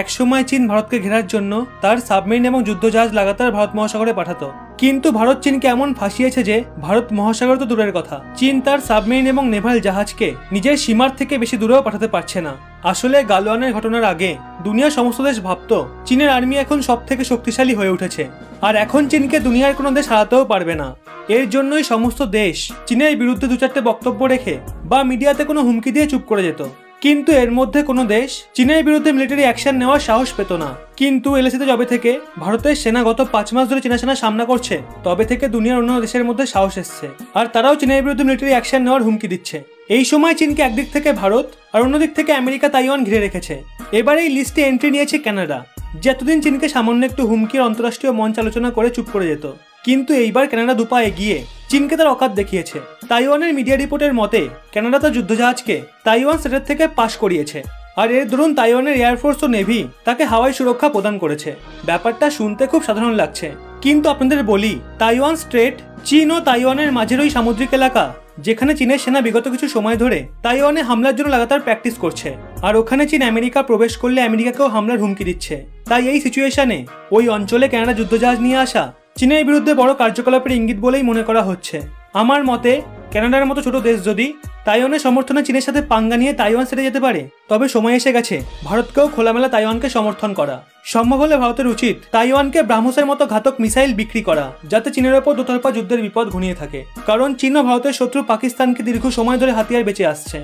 একসময় চীন ভারতকে ঘেরার জন্য তার সাবমেরিন এবং যুদ্ধজাহাজ লাগাতার ভারত মহাসাগরে পাঠাতো, কিন্তু ভারত চীনকে এমন ফাঁসিয়েছে যে ভারত মহাসাগর তো দূরের কথা, চীন তার সাবমেরিন এবং নেভাল জাহাজকে নিজের সীমার থেকে বেশি দূরেও পাঠাতে পারছে না। আসলে গালওয়ানের ঘটনার আগে দুনিয়ার সমস্ত দেশ ভাবতো চীনের আর্মি এখন সব থেকে শক্তিশালী হয়ে উঠেছে, আর এখন চীনকে দুনিয়ার কোনো দেশ হারাতেও পারবে না। এর জন্যই সমস্ত দেশ চীনের বিরুদ্ধে দু চারটে বক্তব্য রেখে বা মিডিয়াতে কোনো হুমকি দিয়ে চুপ করে যেত, কিন্তু এর মধ্যে কোনো দেশ চীনের বিরুদ্ধে মিলিটারি অ্যাকশন নেওয়ার সাহস পেত না। কিন্তু এলএসিতে যবে থেকে ভারতের সেনা গত 5 মাস ধরে চীনা সেনা সামনা করছে, তবে থেকে দুনিয়ার অন্য দেশের মধ্যে সাহস এসছে, আর তারাও চীনের বিরুদ্ধে মিলিটারি অ্যাকশন নেওয়ার হুমকি দিচ্ছে। এই সময় চীনকে একদিক থেকে ভারত আর অন্যদিক থেকে আমেরিকা তাইওয়ান ঘিরে রেখেছে। এবার এই লিস্টে এন্ট্রি নিয়েছে কানাডা, যে এতদিন চীনকে সামান্য একটু হুমকির আন্তঃরাষ্ট্রীয় মঞ্চ আলোচনা করে চুপ করে যেত, কিন্তু এইবার কানাডা দুপা এগিয়ে চীনকে তার অকাত দেখিয়েছে। তাইওয়ানের মিডিয়া রিপোর্টের মতে কানাডা তার যুদ্ধজাহাজকে তাইওয়ান স্টেট থেকে পাস করিয়েছে, আর এর দরুন তাইওয়ানের এয়ারফোর্স ও নেভি তাকে হাওয়াই সুরক্ষা প্রদান করেছে। ব্যাপারটা শুনতে খুব সাধারণ লাগছে, কিন্তু আপনাদের বলি, তাইওয়ান স্ট্রেট চীন ও তাইওয়ানের মাঝের ওই সামুদ্রিক এলাকা, যেখানে চীনের সেনা বিগত কিছু সময় ধরে তাইওয়ানে হামলার জন্য লাগাতার প্র্যাকটিস করছে, আর ওখানে চীন আমেরিকা প্রবেশ করলে আমেরিকাকেও হামলার হুমকি দিচ্ছে। তাই এই সিচুয়েশনে ওই অঞ্চলে কানাডা যুদ্ধজাহাজ নিয়ে আসা চীনের বিরুদ্ধে বড় কার্যকলাপের ইঙ্গিত বলেই মনে করা হচ্ছে। আমার মতে কানাডার মতো ছোট দেশ যদি তাইওয়ানের সমর্থনে চীনের সাথে পাঙ্গা নিয়ে তাইওয়ান ছেড়ে যেতে পারে, তবে সময় এসে গেছে ভারতকেও খোলামেলা তাইওয়ানকে সমর্থন করা। সম্ভব হলে ভারতের উচিত তাইওয়ানকে ব্রাহ্মসের মতো ঘাতক মিসাইল বিক্রি করা, যাতে চীনের ওপর দোতরফা যুদ্ধের বিপদ ঘনিয়ে থাকে, কারণ চীন ও ভারতের শত্রু পাকিস্তানকে দীর্ঘ সময় ধরে হাতিয়ার বেঁচে আসছে।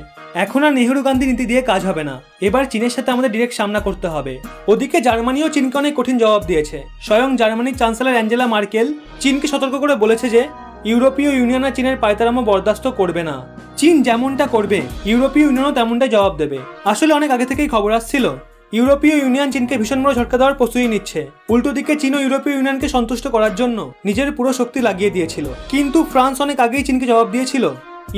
এখন আর নেহেরু গান্ধী নীতি দিয়ে কাজ হবে না, এবার চীনের সাথে আমাদের ডিরেক্ট সামনা করতে হবে। ওদিকে জার্মানিও চীনকে অনেক কঠিন জবাব দিয়েছে। স্বয়ং জার্মানির চ্যান্সেলর অ্যাঞ্জেলা মার্কেল চীনকে সতর্ক করে বলেছে যে ইউরোপীয় ইউনিয়ন আর চীনের পায়তারামো বরদাস্ত করবে না। চীন যেমনটা করবে ইউরোপীয় ইউনিয়নও তেমনটাই জবাব দেবে। আসলে অনেক আগে থেকেই খবর আসছিল ইউরোপীয় ইউনিয়ন চীনকে ভীষণ বড় ঝটকা দেওয়ার প্রস্তুতি নিচ্ছে। উল্টো দিকে চীন ও ইউরোপীয় ইউনিয়নকে সন্তুষ্ট করার জন্য নিজের পুরো শক্তি লাগিয়ে দিয়েছিল, কিন্তু ফ্রান্স অনেক আগেই চীনকে জবাব দিয়েছিল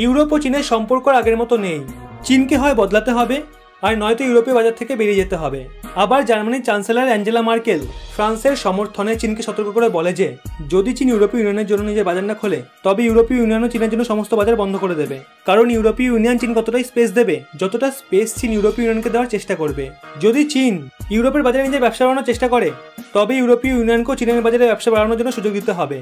ইউরোপ ও চীনের সম্পর্ক আগের মতো নেই, চীনকে হয় বদলাতে হবে আর নয়তো ইউরোপীয় বাজার থেকে বেরিয়ে যেতে হবে। আবার জার্মানির চ্যান্সেলর অ্যাঞ্জেলা মার্কেল ফ্রান্সের সমর্থনে চীনকে সতর্ক করে বলে যে যদি চীন ইউরোপীয় ইউনিয়নের জন্য নিজের বাজার না খোলে, তবে ইউরোপীয় ইউনিয়নও চীনের জন্য সমস্ত বাজার বন্ধ করে দেবে, কারণ ইউরোপীয় ইউনিয়ন চীন কতটাই স্পেস দেবে যতটা স্পেস চীন ইউরোপীয় ইউনিয়নকে দেওয়ার চেষ্টা করবে। যদি চীন ইউরোপের বাজারে নিজের ব্যবসা বাড়ানোর চেষ্টা করে, তবে ইউরোপীয় ইউনিয়নকেও চীনের বাজারে ব্যবসা বাড়ানোর জন্য সুযোগ দিতে হবে।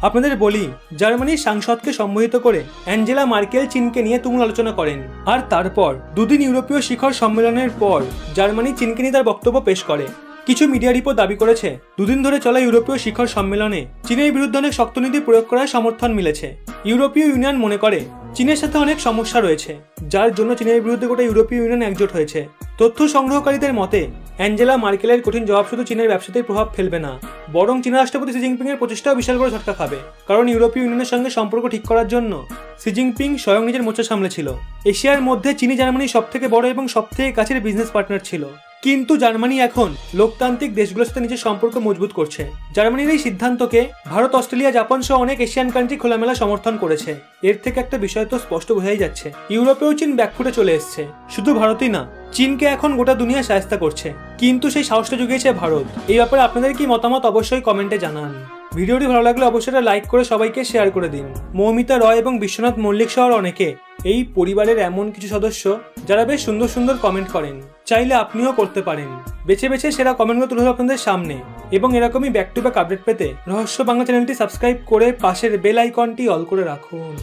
আপনাদের বলি, জার্মানির সাংসদকে সম্বোধিত করে অ্যাঞ্জেলা মার্কেল চীনকে নিয়ে তুমুল আলোচনা করেন, আর তারপর দুদিন ইউরোপীয় শিখর সম্মেলনের পর জার্মানি চীনকে নিয়ে তার বক্তব্য পেশ করে। কিছু মিডিয়া রিপোর্ট দাবি করেছে দুদিন ধরে চলা ইউরোপীয় শিখর সম্মেলনে চীনের বিরুদ্ধে অনেক শক্ত নীতি প্রয়োগ করার সমর্থন মিলেছে। ইউরোপীয় ইউনিয়ন মনে করে চীনের সাথে অনেক সমস্যা রয়েছে, যার জন্য চীনের বিরুদ্ধে গোটা ইউরোপীয় ইউনিয়ন একজোট হয়েছে। তথ্য সংগ্রহকারীদের মতে অ্যাঞ্জেলা মার্কেলের কঠিন জবাব শুধু চীনের ব্যবসাতেই প্রভাব ফেলবে না, বরং চীনা রাষ্ট্রপতি শি জিনপিং এর প্রচেষ্টাও বিশাল বড় ঝটকা খাবে, কারণ ইউরোপীয় ইউনিয়নের সঙ্গে সম্পর্ক ঠিক করার জন্য শি জিনপিং স্বয়ং নিজের মোর্চা সামলেছিল। এশিয়ার মধ্যে চীনই জার্মানির সবথেকে বড় এবং সবথেকে কাছের বিজনেস পার্টনার ছিল, কিন্তু জার্মানি এখন লোকতান্ত্রিক দেশগুলোর সাথে নিজের সম্পর্ক মজবুত করছে। জার্মানির এই সিদ্ধান্তকে ভারত, অস্ট্রেলিয়া, জাপান সহ অনেক এশিয়ান কান্ট্রি খোলামেলা সমর্থন করেছে। এর থেকে একটা বিষয় তো স্পষ্ট বোঝাই যাচ্ছে, ইউরোপেও চীন ব্যাকফুটে চলে এসছে। শুধু ভারতই না, চীনকে এখন গোটা দুনিয়া শায়েস্তা করছে, কিন্তু সেই সাহসটা জুগিয়েছে ভারত। এই ব্যাপারে আপনাদের কি মতামত অবশ্যই কমেন্টে জানান। ভিডিওটি ভালো লাগলে অবশ্যই লাইক করে সবাইকে শেয়ার করে দিন। মৌমিতা রয় এবং বিশ্বনাথ মল্লিক সহ অনেকে এই পরিবারের এমন কিছু সদস্য যারা বেশ সুন্দর সুন্দর কমেন্ট করেন, চাইলে আপনিও করতে পারেন। বেছে বেছে সেরা কমেন্টগুলো তুলে ধরব আপনাদের সামনে, এবং এরকমই ব্যাক টু ব্যাক আপডেট পেতে রহস্য বাংলা চ্যানেলটি সাবস্ক্রাইব করে পাশের বেল আইকনটি অল করে রাখুন।